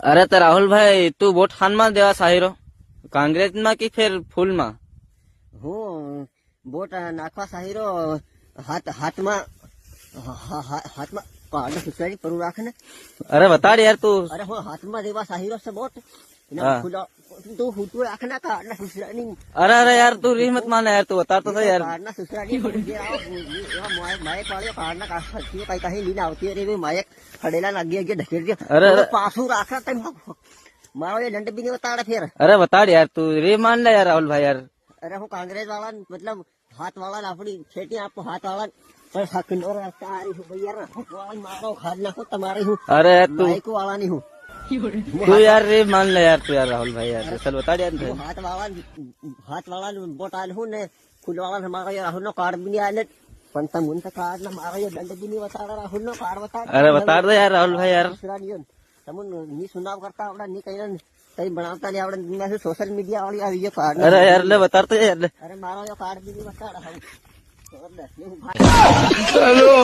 अरे तो राहुल भाई तू वोट खान में देवा साहिरो कांग्रेस में की फिर फूल में હું બોટ નાખવા સાહીરો હાથમાં કાર્ડ સુસાડી પરું રાખે ને. अरे बता रे यार तू અરે હું હાથમાં દેવા સાહીરો છે બોટ હા. તું ફૂટું રાખે ને કાર્ડ ના સુસરાની अरे यार तू री मत माना यार तू बता तो सही यार કાર્ડ ના સુસરાની માયક પાડ્યો કાર્ડ ના કાઢ કઈ કઈ લઈને આવતી રે માયક ખડેલા લાગી ગયા ઢકેલ અરે, અરે. પાછું રાખે તને મારો એ દંડ બી બતાડે ફેર. अरे बता रे यार तू री मान ले यार राहुल भाई यार અરે હું કોંગ્રેસ વાળા મતલબ હાથ વાળા આપણી ખેતી આપો હાથ વાળા પણ હકનો તારી હું ભાઈ યાર વાળી મારો ખાડ નાખો તમારી હું अरे यार तू બાઈક વાળાની હું तू यार री मान ले यार तू यार राहुल भाई यार चल बता यार હું હાથ વાળા બોટ આલ હું ને ફૂલ વાળા મારો રાહુલ નો કાર્ડ બી આલે પણ તમુન તો કાર્ડ ના મારો દંડ બી નહીં બતાડે રાહુલ નો કાર્ડ બતાડે. अरे बता दो यार राहुल भाई यार તમુન ની સુનાવ કરતા આવડે ની કઈ કઈ બનાવતા નહીં આવડે સોશિયલ મીડિયા વાળી આવી ગયો કાર્ડ. अरे यार ले बता तो यार ले અરે મારો કાર્ડ બી નહીં બતાડે હવે चलो